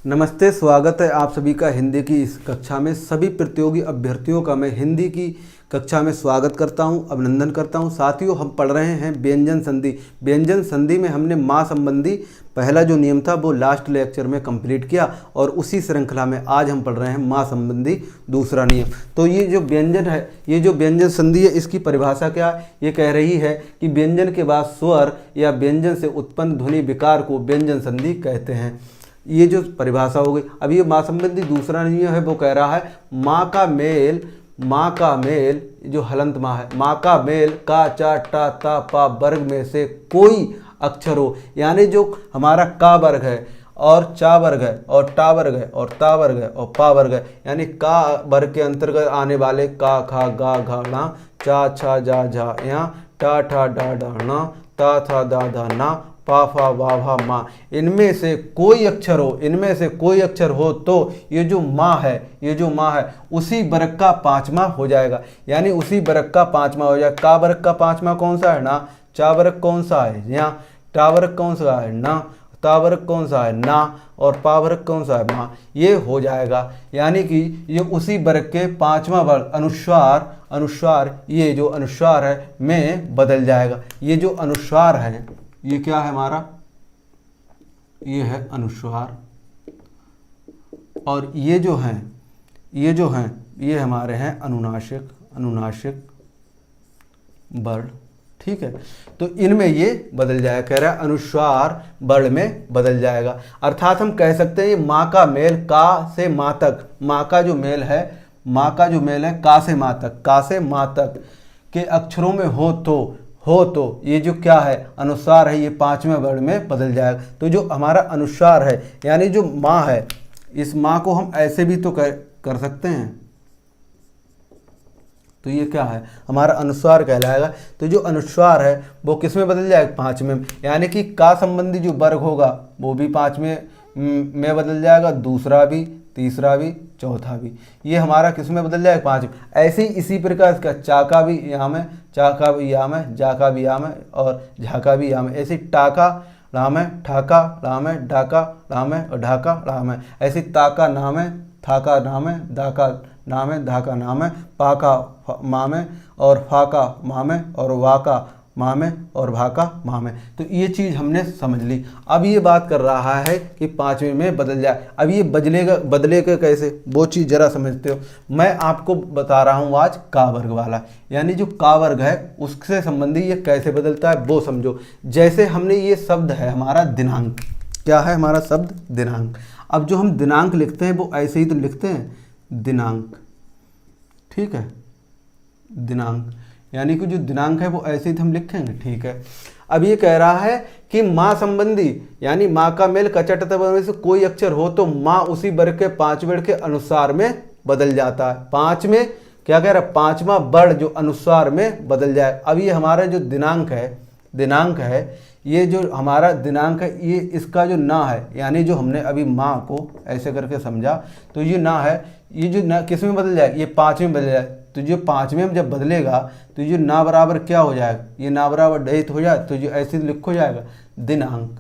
नमस्ते, स्वागत है आप सभी का हिंदी की इस कक्षा में। सभी प्रतियोगी अभ्यर्थियों का मैं हिंदी की कक्षा में स्वागत करता हूं, अभिनंदन करता हूं। साथियों, हम पढ़ रहे हैं व्यंजन संधि। व्यंजन संधि में हमने माँ संबंधी पहला जो नियम था वो लास्ट लेक्चर में कंप्लीट किया और उसी श्रृंखला में आज हम पढ़ रहे हैं माँ संबंधी दूसरा नियम। तो ये जो व्यंजन है, ये जो व्यंजन संधि है, इसकी परिभाषा क्या है? ये कह रही है कि व्यंजन के बाद स्वर या व्यंजन से उत्पन्न ध्वनि विकार को व्यंजन संधि कहते हैं। ये जो परिभाषा हो गई। अब ये माँ संबंधी दूसरा नियम है, वो कह रहा है माँ का मेल जो हलंत माँ है, माँ का मेल का चा टा ता पा वर्ग में से कोई अक्षर हो, यानी जो हमारा का वर्ग है और चा वर्ग है और टा वर्ग है और ता वर्ग है और पा वर्ग है, यानी का वर्ग के अंतर्गत आने वाले का खा गा घा णा चा छा जा झा या टा ठा डा डा णा ता था दा धा ना पा फा वा भा माँ, इनमें से कोई अक्षर हो, इनमें से कोई अक्षर हो तो ये जो माँ है उसी वर्ग का पांचवा हो जाएगा, यानी उसी वर्ग का पांचवा हो जाएगा। का वर्ग का पांचवा कौन सा है? ना। चा वर्ग कौन सा है? यहाँ। टा वर्ग कौन सा है? ना। ता वर्ग कौन सा है? ना। और पा वर्ग कौन सा है? माँ। ये हो जाएगा, यानी कि ये उसी वर्ग के पांचवा वर्ग अनुस्वार ये जो अनुस्वार है में बदल जाएगा। ये जो अनुस्वार है ये क्या है हमारा? ये है अनुस्वार, और ये जो हैं ये हमारे हैं अनुनासिक वर्ण। ठीक है, तो इनमें ये बदल जाएगा। कह रहा है अनुस्वार वर्ण में बदल जाएगा। अर्थात हम कह सकते हैं ये माँ का मेल का से माँ तक, माँ का जो मेल है का से माँ तक के अक्षरों में हो तो ये जो क्या है? अनुस्वार है, ये पांचवें वर्ण में बदल जाएगा। तो जो हमारा अनुस्वार है यानी जो माँ है, इस माँ को हम ऐसे भी तो कर सकते हैं, तो ये क्या है? हमारा अनुस्वार कहलाएगा। तो जो अनुस्वार है वो किस में बदल जाएगा? पांचवें में, यानी कि का संबंधी जो वर्ग होगा वो भी पांचवें में बदल जाएगा, दूसरा भी, तीसरा भी, चौथा भी। ये हमारा किस में बदल जाएगा? पाँच। ऐसे ही इसी प्रकार इसका चा का भी यहाँ में, चा का भी यहाँ में, जा का भी यहाँ में और झा का भी यहाँ में। ऐसे टाका राम है, ठाका राम है, ढाका राम है और ढाका राम है। ऐसे ताका नाम है, थाका नाम है, दाका नाम है, धाका नाम है, पाका माम है और फाका माम है और वाका माँ में और भाका माँ में। तो ये चीज़ हमने समझ ली। अब ये बात कर रहा है कि पांचवें में बदल जाए। अब ये बदलेगा कैसे, वो चीज़ जरा समझते हो। मैं आपको बता रहा हूँ आज का वर्ग वाला, यानी जो का वर्ग है उससे संबंधी ये कैसे बदलता है वो समझो। जैसे हमने ये शब्द है हमारा दिनांक, क्या है हमारा शब्द? दिनांक। अब जो हम दिनांक लिखते हैं वो ऐसे ही तो लिखते हैं, दिनांक। ठीक है, दिनांक, यानी कि जो दिनांक है वो ऐसे ही हम लिखेंगे। ठीक है, अब ये कह रहा है कि माँ संबंधी यानी माँ का मेल कचट में से कोई अक्षर हो तो माँ उसी वर्ग के पांच वर्ण के अनुसार में बदल जाता है। पांच में क्या कह रहा है? पांचवा वर्ण जो अनुसार में बदल जाए। अब ये हमारा जो दिनांक है, ये जो हमारा दिनांक है, ये इसका जो ना है, यानी जो हमने अभी माँ को ऐसे करके समझा, तो ये ना है, ये जो ना किस में बदल जाए? ये पाँचवें में बदल जाए। तो जो पाँचवें में जब बदलेगा तो ये ना बराबर क्या हो जाएगा? ये ना बराबर डहित हो जाए, तो जो ऐसे लिखो जाएगा दिनांक,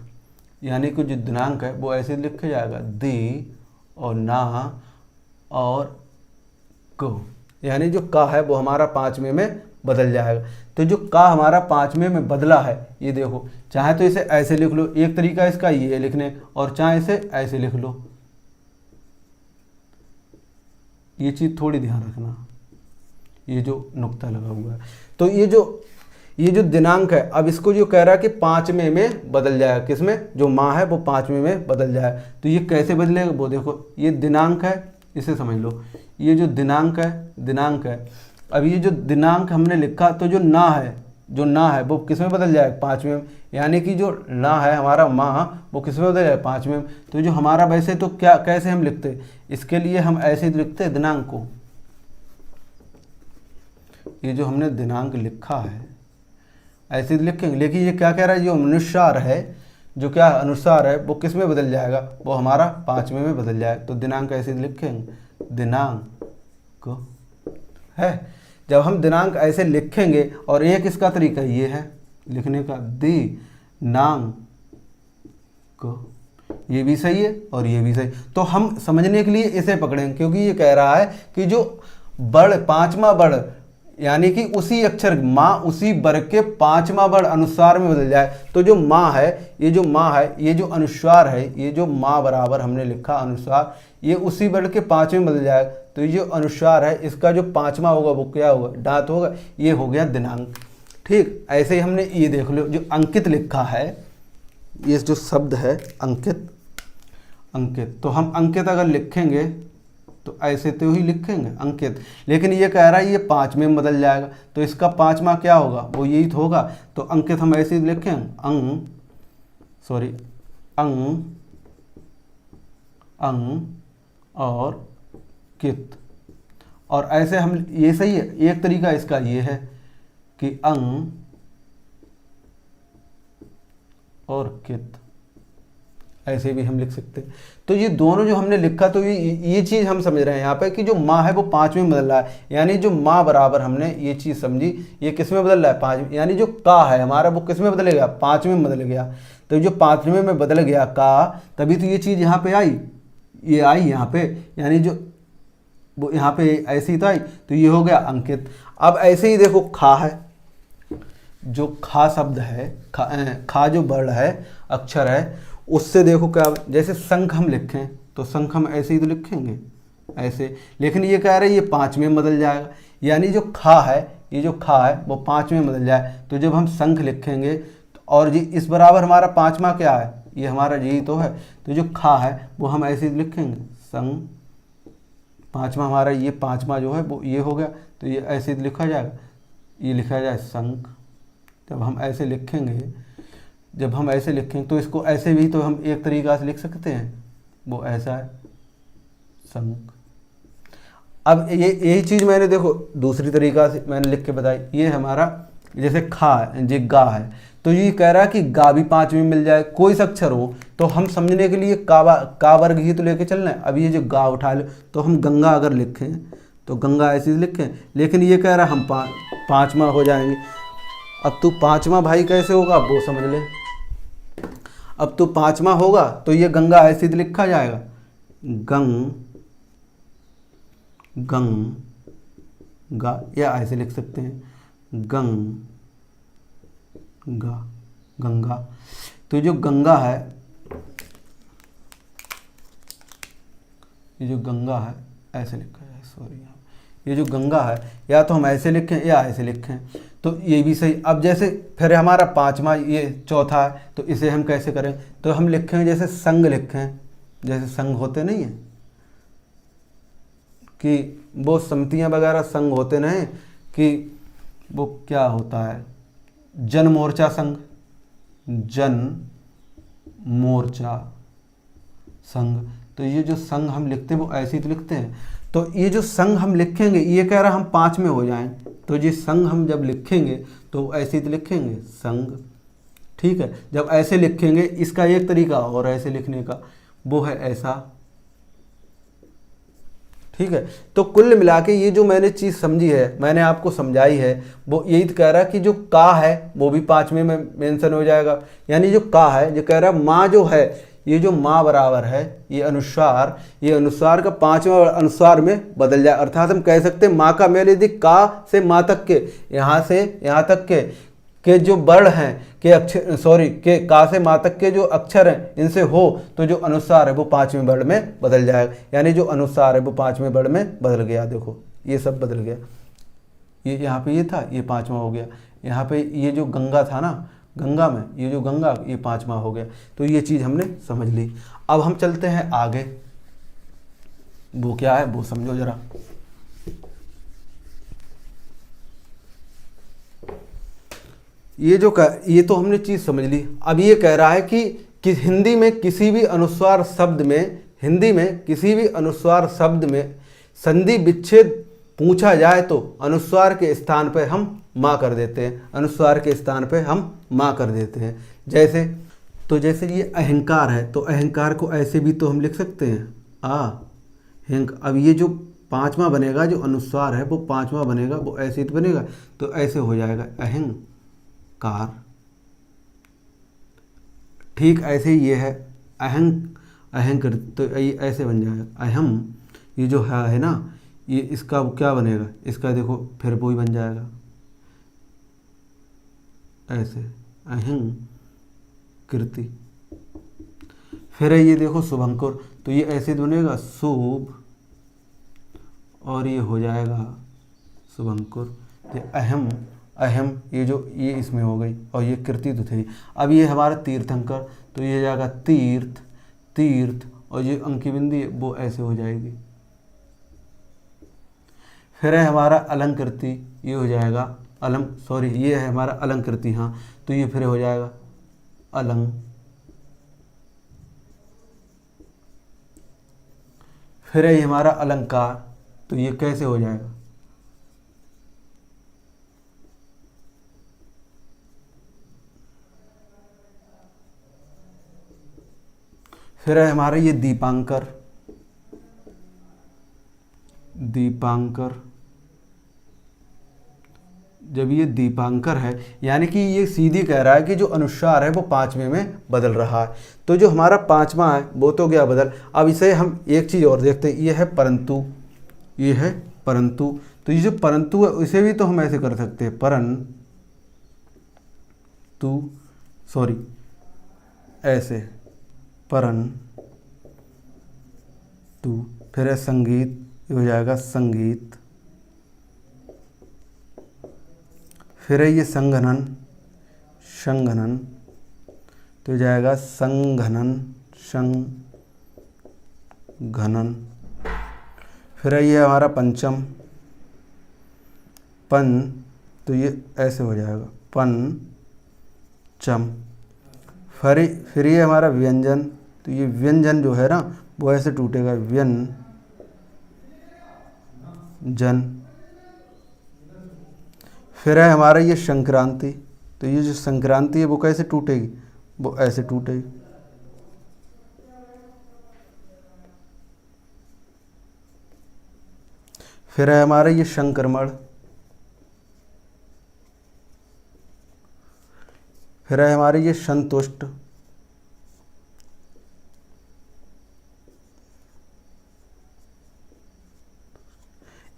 यानी कि जो दिनांक है वो ऐसे लिखा जाएगा दि और ना और को, यानी जो का है वो हमारा पाँचवें में बदल जाएगा। तो जो का हमारा पाँचवें में बदला है, ये देखो, चाहे तो इसे ऐसे लिख लो, एक तरीका इसका ये लिखने, और चाहे इसे ऐसे लिख लो। ये चीज़ थोड़ी ध्यान रखना, ये जो नुक्ता लगा हुआ है। तो ये जो दिनांक है, अब इसको जो कह रहा है कि पाँचवें में बदल जाएगा। किसमें? जो माँ है वो पाँचवें में बदल जाएगा। तो ये कैसे बदलेगा वो देखो, ये दिनांक है, इसे समझ लो। ये जो दिनांक है, अब ये जो दिनांक हमने लिखा, तो जो ना है वो किस में बदल जाएगा? पाँचवें में, यानी कि जो ना है हमारा माँ वो किस में बदल जाएगा? पाँचवें में। तो जो हमारा वैसे तो क्या कैसे हम लिखते, इसके लिए हम ऐसे लिखते दिनांक को। ये जो हमने दिनांक लिखा है ऐसे लिखेंगे, लेकिन ये क्या कह रहा है? जो अनुसार है, जो क्या अनुसार है वो किस में बदल जाएगा? वो हमारा पाँचवें में बदल जाएगा। तो दिनांक ऐसे लिखेंगे, दिनांक है। जब हम दिनांक ऐसे लिखेंगे, और एक इसका तरीका ये है लिखने का, दिनांक, ये भी सही है और ये भी सही। तो हम समझने के लिए इसे पकड़ेंगे, क्योंकि ये कह रहा है कि जो बड़ पांचवा बड़ यानी कि उसी अक्षर माँ उसी वर्ग के पांचवा बड़ अनुस्वार में बदल जाए। तो जो माँ है, ये जो माँ है, ये जो अनुस्वार है, ये जो माँ बराबर हमने लिखा अनुस्वार, ये उसी वर्ग के पांचवें में बदल जाएगा। तो ये जो अनुस्वार है इसका जो पांचवा होगा वो क्या होगा, दांत होगा। ये हो गया दिनांक। ठीक, ऐसे ही हमने ये देख लो जो अंकित लिखा है, ये जो शब्द है अंकित, अंकित, तो हम अंकित अगर लिखेंगे तो ऐसे तो ही लिखेंगे अंकित, लेकिन ये कह रहा है ये पांचवें में बदल जाएगा। तो इसका पांचवा क्या होगा, वो यही तो होगा। तो अंकित हम ऐसे ही लिखेंगे अंग और कित, और ऐसे हम, ये सही है। एक तरीका इसका ये है कि अंग और कित, ऐसे भी हम लिख सकते हैं। तो ये दोनों जो हमने लिखा, तो ये चीज़ हम समझ रहे हैं यहाँ पे कि जो माँ है वो पाँचवें में बदल रहा है, यानी जो माँ बराबर हमने ये चीज़ समझी, ये किस में बदल रहा है, पाँच, यानी जो का है हमारा वो किस में बदलेगा, पाँचवें में बदल गया। तो जो पाँचवें में बदल गया का, तभी तो ये चीज़ यहाँ पे आई, ये आई यहाँ पे, यानी जो वो यहाँ पे ऐसी ही तो आई, तो ये हो गया अंकित। अब ऐसे ही देखो खा है, जो खा शब्द है, खा जो वर्ण है, अक्षर है, उससे देखो क्या, जैसे शंख हम लिखें तो शंख हम ऐसे ही तो लिखेंगे ऐसे, लेकिन ये कह रहे हैं ये पाँचवें में बदल जाएगा, यानी जो खा है, ये जो खा है वो पाँचवें में बदल जाए। तो जब हम शंख लिखेंगे और जी इस बराबर हमारा पाँचवा क्या है, ये हमारा जी तो है, तो जो खा है वो हम ऐसे ही लिखेंगे संग, पाँचवा हमारा ये पाँचवा जो है वो ये हो गया, तो ये ऐसे ही लिखा जाएगा, ये लिखा जाए शंख। जब हम ऐसे लिखेंगे, जब हम ऐसे लिखेंगे तो इसको ऐसे भी तो हम एक तरीका से लिख सकते हैं, वो ऐसा है शंख। अब ये यही चीज़ मैंने देखो दूसरी तरीका से मैंने लिख के बताई, ये हमारा जैसे खा है, जे गा है, तो ये कह रहा है कि गा भी पाँचवीं में मिल जाए, कोई सा अक्षर हो। तो हम समझने के लिए का वर्ग ही तो लेके चलना है। अब ये जो गा उठा लो, तो हम गंगा अगर लिखें तो गंगा ऐसे लिखें, लेकिन ये कह रहा है हम पाँचवा हो जाएंगे। अब तू पाँचवा भाई कैसे होगा वो समझ ले। अब तो पाँचवा होगा तो ये गंगा ऐसे ही लिखा जाएगा, गा, या ऐसे लिख सकते हैं गंगा। तो जो गंगा है, ये जो गंगा है ऐसे लिखा जाए, सॉरी, ये जो गंगा है या तो हम ऐसे लिखें या ऐसे लिखें, तो ये भी सही। अब जैसे फिर हमारा पाँचवा ये चौथा है, तो इसे हम कैसे करें, तो हम लिखें जैसे संग लिखें, जैसे संग होते नहीं है कि वो समितियाँ वगैरह संग होते नहीं, कि वो क्या होता है, जन मोर्चा संघ, जन मोर्चा संघ। तो ये जो संघ हम लिखते हैं वो ऐसे ही तो लिखते हैं। तो ये जो संघ हम लिखेंगे, ये कह रहा हम पाँच में हो जाएं, तो ये संघ हम जब लिखेंगे तो ऐसे ही तो लिखेंगे संघ। ठीक है, जब ऐसे लिखेंगे, इसका एक तरीका और ऐसे लिखने का, वो है ऐसा। ठीक है, तो कुल मिला के ये जो मैंने चीज़ समझी है, मैंने आपको समझाई है, वो यही तो कह रहा है कि जो का है वो भी पाँचवें में मेंशन हो जाएगा। यानी जो का है, जो कह रहा है माँ जो है, ये जो माँ बराबर है, ये अनुस्वार का पाँचवें अनुस्वार में बदल जाए। अर्थात हम कह सकते हैं माँ का मेल यदि का से माँ तक के, यहाँ से यहाँ तक के जो वर्ण हैं, के अक्षर, सॉरी, के का से माँ तक के जो अक्षर हैं, इनसे हो तो जो अनुस्वार है वो पाँचवें वर्ण में बदल जाएगा। यानी जो अनुस्वार है वो पाँचवें वर्ण में बदल गया। देखो ये सब बदल गया, ये यहाँ पे ये था, ये पाँचवा हो गया। यहाँ पे ये जो गंगा था ना, गंगा में ये जो गंगा, ये पाँचवा हो गया। तो ये चीज़ हमने समझ ली। अब हम चलते हैं आगे, वो क्या है वो समझो जरा। ये तो हमने चीज़ समझ ली। अब ये कह रहा है कि हिंदी में किसी भी अनुस्वार शब्द में संधि विच्छेद पूछा जाए तो अनुस्वार के स्थान पर हम माँ कर देते हैं, अनुस्वार के स्थान पर हम माँ कर देते हैं। जैसे ये अहंकार है, तो अहंकार को ऐसे भी तो हम लिख सकते हैं हिंक। अब ये जो पाँचवा बनेगा, जो अनुस्वार है वो पाँचवा बनेगा, वो ऐसे ही तो बनेगा, तो ऐसे हो जाएगा अहंकार। ठीक ऐसे ही ये है अहं अहंकृत, तो ये ऐसे बन जाएगा अहम, ये जो है ना, ये इसका क्या बनेगा, इसका देखो फिर वो ही बन जाएगा ऐसे अहं कृति। फिर है ये देखो शुभंकर, तो ये ऐसे बनेगा शुभ, और ये हो जाएगा शुभंकर। तो अहम अहम, ये जो ये इसमें हो गई, और ये कृति तो थी। अब ये हमारा तीर्थंकर, तो ये हो जाएगा तीर्थ तीर्थ, और ये अंकी बिंदी वो ऐसे हो जाएगी। फिर है हमारा अलंकृति, ये हो जाएगा सॉरी ये है हमारा अलंकृति, हाँ, तो ये फिर हो जाएगा अलंग। फिर है ये हमारा अलंकार, तो ये कैसे हो जाएगा, फिर है हमारा ये दीपांकर दीपांकर। जब ये दीपांकर है, यानी कि ये सीधी कह रहा है कि जो अनुस्वार है वो पांचवें में बदल रहा है। तो जो हमारा पांचवा है वो तो गया बदल। अब इसे हम एक चीज़ और देखते हैं, ये है परंतु, ये है परंतु। तो ये जो परंतु है इसे भी तो हम ऐसे कर सकते हैं, परंतु, सॉरी ऐसे परंतु। फिर है संगीत, ये हो जाएगा संगीत। फिर है ये संघनन संघनन, तो हो जाएगा संघनन संघनन। फिर है ये हमारा पंचम तो ये ऐसे हो जाएगा पंचम। फिर ये हमारा व्यंजन, तो ये व्यंजन जो है ना वो ऐसे टूटेगा व्यंजन। फिर है हमारा ये संक्रांति, तो ये जो संक्रांति है वो कैसे टूटेगी, वो ऐसे टूटेगी। फिर है हमारा ये संक्रमण। फिर है हमारे ये संतुष्ट।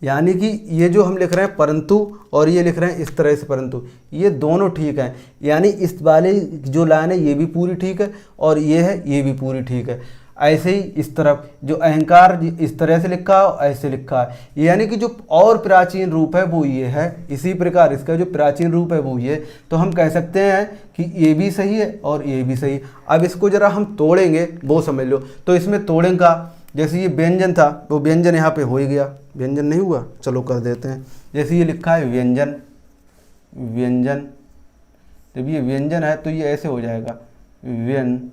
यानी कि ये जो हम लिख रहे हैं परंतु, और ये लिख रहे हैं इस तरह से परंतु, ये दोनों ठीक हैं। यानी इस वाले जो लाइन है ये भी पूरी ठीक है, और ये है ये भी पूरी ठीक है। ऐसे ही इस तरफ जो अहंकार इस तरह से लिखा है ऐसे लिखा है, यानी कि जो और प्राचीन रूप है वो ये है। इसी प्रकार इसका जो प्राचीन रूप है वो ये, तो हम कह सकते हैं कि ये भी सही है और ये भी सही। अब इसको जरा हम तोड़ेंगे, वो समझ लो। तो इसमें तोड़ेंगे का, जैसे ये व्यंजन था वो व्यंजन यहाँ पे हो ही गया, व्यंजन नहीं हुआ, चलो कर देते हैं। जैसे ये लिखा है व्यंजन व्यंजन, जब ये व्यंजन है तो ये ऐसे हो जाएगा व्यंजन।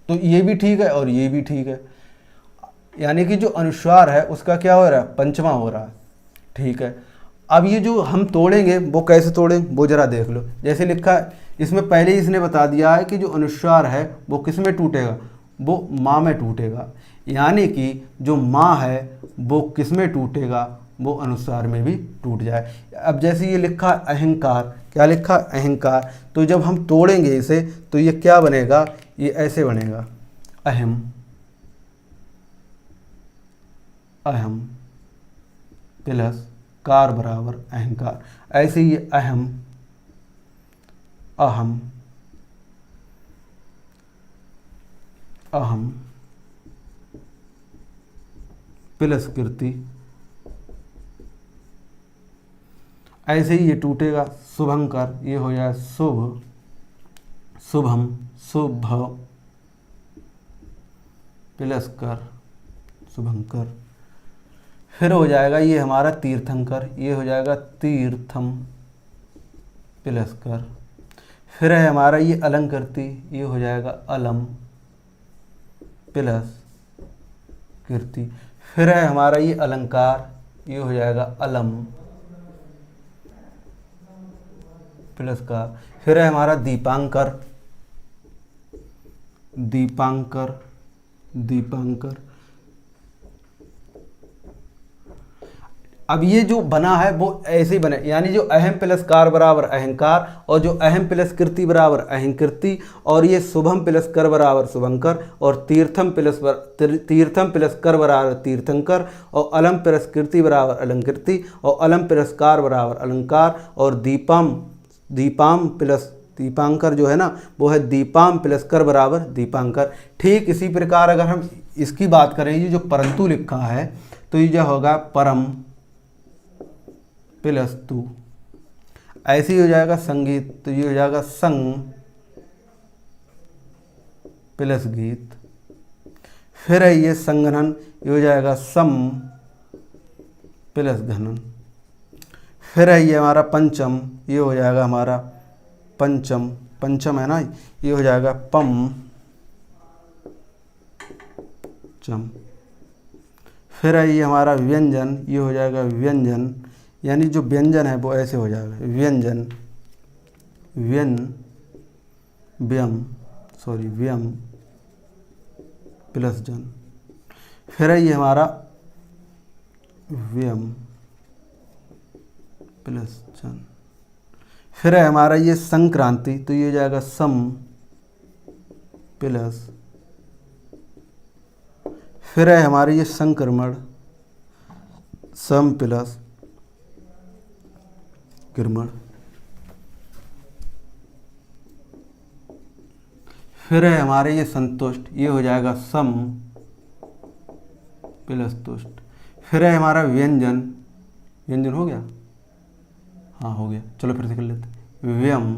तो ये भी ठीक है और ये भी ठीक है, यानी कि जो अनुस्वार है उसका क्या हो रहा है, पंचमा हो रहा है। ठीक है, अब ये जो हम तोड़ेंगे वो कैसे तोड़ेंगे वो जरा देख लो। जैसे लिखा है इसमें पहले ही इसने बता दिया है कि जो अनुस्वार है वो किस में टूटेगा, वो माँ में टूटेगा। यानी कि जो माँ है वो किस में टूटेगा, वो अनुस्वार में भी टूट जाए। अब जैसे ये लिखा अहंकार, क्या लिखा अहंकार, तो जब हम तोड़ेंगे इसे तो ये क्या बनेगा, ये ऐसे बनेगा अहम अहम प्लस कार बराबर अहंकार। ऐसे ही अहम अहम अहम प्लस कृति, ऐसे ही ये टूटेगा शुभंकर, ये हो जाए शुभ शुभम शुभ प्लस कर शुभंकर। फिर हो जाएगा ये हमारा तीर्थंकर, ये हो जाएगा तीर्थम प्लस कर। फिर है हमारा ये अलंकृति, ये हो जाएगा अलम प्लस कीर्ति। फिर है हमारा ये अलंकार, ये हो जाएगा अलम प्लस का। फिर है हमारा दीपांकर दीपांकर दीपांकर। अब ये जो बना है वो ऐसे ही बने, यानी जो अहम प्लस कार बराबर अहंकार, और जो अहम प्लस कृति बराबर अहंकृति, और ये शुभम प्लस कर बराबर शुभंकर, और तीर्थम प्लस कर बराबर तीर्थंकर, और अलम प्लस कृति बराबर अलंकृति, और अलम प्लस कार बराबर अलंकार, और दीपाम प्लस दीपांकर जो है ना वो है दीपाम प्लस कर बराबर दीपांकर। ठीक इसी प्रकार अगर हम इसकी बात करें, ये जो परंतु लिखा है तो ये जो होगा परम प्लस तू, ऐसे ही हो जाएगा संगीत, तो ये हो जाएगा संग प्लस गीत। फिर है ये संघनन, ये हो जाएगा सम प्लस घनन। फिर है ये हमारा पंचम, ये हो जाएगा हमारा पंचम है ना, ये हो जाएगा पम चम। फिर है ये हमारा व्यंजन, ये हो जाएगा व्यंजन, यानी जो व्यंजन है वो ऐसे हो जाएगा व्यंजन व्यम प्लस जन। फिर है ये हमारा व्यम प्लस जन। फिर है हमारा ये संक्रांति, तो ये हो जाएगा सम प्लस। फिर है हमारे ये संक्रमण, सम प्लस क्रमण। फिर है हमारे ये संतुष्ट, ये हो जाएगा सम प्लस तुष्ट। फिर है हमारा व्यंजन हो गया, हाँ हो गया, चलो फिर से कर लेते हैं, व्यम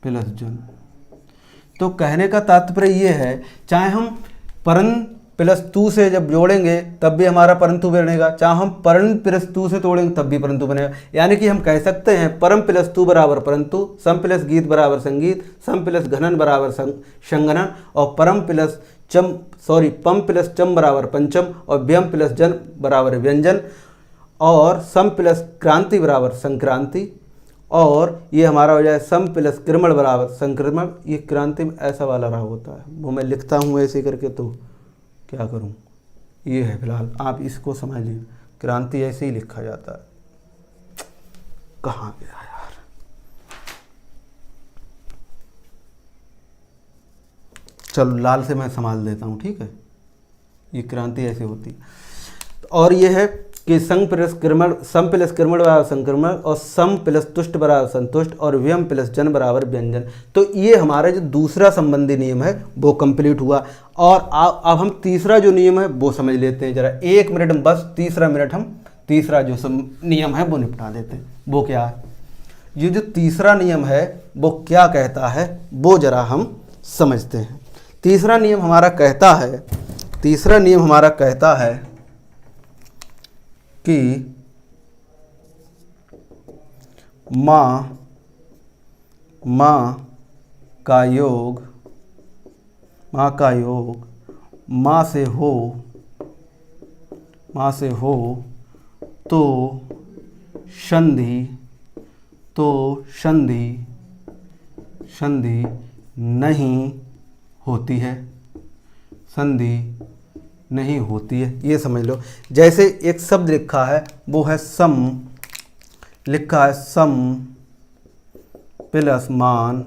प्लस जन। तो कहने का तात्पर्य ये है, चाहे हम परन प्लस तू से जब जोड़ेंगे तब भी हमारा परंतु बनेगा, चाहे हम परन प्लस तू से तोड़ेंगे तब भी परंतु बनेगा। यानी कि हम कह सकते हैं परम प्लस तू बराबर परंतु, सम प्लस गीत बराबर संगीत, सम प्लस घनन बराबर संगनन, और पम प्लस चम बराबर पंचम, और व्यम प्लस जन बराबर व्यंजन, और सम प्लस क्रांति बराबर संक्रांति, और ये हमारा हो जाए सम प्लस क्रमण बराबर संक्रमण। ये क्रांति में ऐसा वाला रहा होता है, वो मैं लिखता हूँ ऐसे करके, तो क्या करूँ, ये है फिलहाल, आप इसको समझ लीजिए, क्रांति ऐसे ही लिखा जाता है। कहाँ गया यार, चलो लाल से मैं संभाल देता हूँ, ठीक है। ये क्रांति ऐसे होती है, और ये है कि सम प्लस क्रमण बराबर संक्रमण, और सम प्लस तुष्ट बराबर संतुष्ट, और व्यम प्लस जन बराबर व्यंजन। तो ये हमारा जो दूसरा संबंधी नियम है वो कंप्लीट हुआ। और अब हम तीसरा जो नियम है वो समझ लेते हैं जरा, 1 मिनट में बस, हम तीसरा जो नियम है वो निपटा देते हैं। वो क्या है, ये जो तीसरा नियम है वो क्या कहता है वो जरा हम समझते हैं। तीसरा नियम हमारा कहता है कि माँ का योग माँ से हो तो संधि नहीं होती है, नहीं होती है। ये समझ लो, जैसे एक शब्द लिखा है वो है सम प्लस मान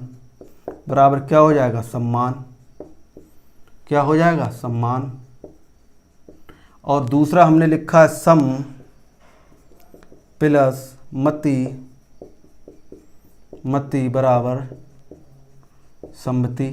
बराबर क्या हो जाएगा, सम्मान। क्या हो जाएगा, सम्मान। और दूसरा हमने लिखा है सम प्लस मति बराबर सम्मति।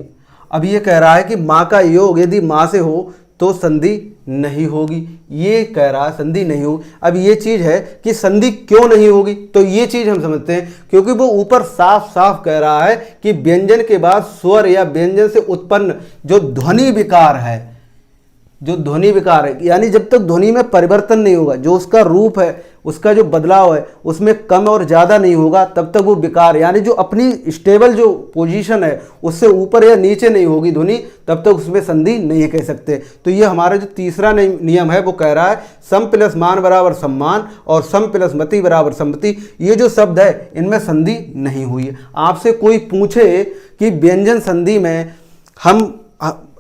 अब ये कह रहा है कि माँ का योग यदि माँ से हो तो संधि नहीं होगी, ये कह रहा है संधि नहीं होगी। अब ये चीज़ है कि संधि क्यों नहीं होगी, तो ये चीज़ हम समझते हैं, क्योंकि वो ऊपर साफ साफ कह रहा है कि व्यंजन के बाद स्वर या व्यंजन से उत्पन्न जो ध्वनि विकार है, यानी जब तक ध्वनि में परिवर्तन नहीं होगा, जो उसका रूप है, उसका जो बदलाव है, उसमें कम और ज़्यादा नहीं होगा, तब तक वो विकार, यानी जो अपनी स्टेबल जो पोजीशन है उससे ऊपर या नीचे नहीं होगी ध्वनि, तब तक उसमें संधि नहीं कह सकते। तो ये हमारा जो तीसरा नियम है वो कह रहा है सम प्लस मान बराबर सम्मान और सम प्लस मति बराबर सम्मति। ये जो शब्द है इनमें संधि नहीं हुई है। आपसे कोई पूछे कि व्यंजन संधि में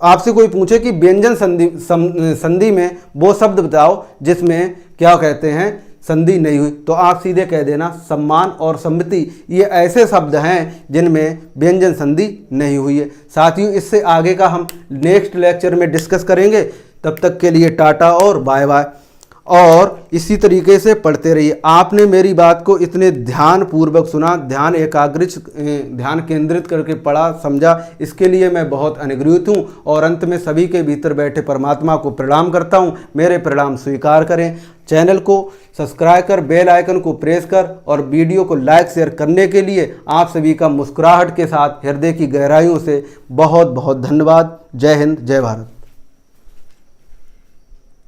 आपसे कोई पूछे कि व्यंजन संधि में वो शब्द बताओ जिसमें क्या कहते हैं, संधि नहीं हुई। तो आप सीधे कह देना सम्मान और सम्मति ये ऐसे शब्द हैं जिनमें व्यंजन संधि नहीं हुई है। साथियों, इससे आगे का हम नेक्स्ट लेक्चर में डिस्कस करेंगे। तब तक के लिए टाटा और बाय बाय। और इसी तरीके से पढ़ते रहिए। आपने मेरी बात को इतने ध्यान पूर्वक सुना, ध्यान केंद्रित करके पढ़ा, समझा, इसके लिए मैं बहुत अनुग्रहित हूँ। और अंत में सभी के भीतर बैठे परमात्मा को प्रणाम करता हूँ। मेरे प्रणाम स्वीकार करें। चैनल को सब्सक्राइब कर बेल आइकन को प्रेस कर और वीडियो को लाइक शेयर करने के लिए आप सभी का मुस्कुराहट के साथ हृदय की गहराइयों से बहुत बहुत धन्यवाद। जय हिंद, जय भारत।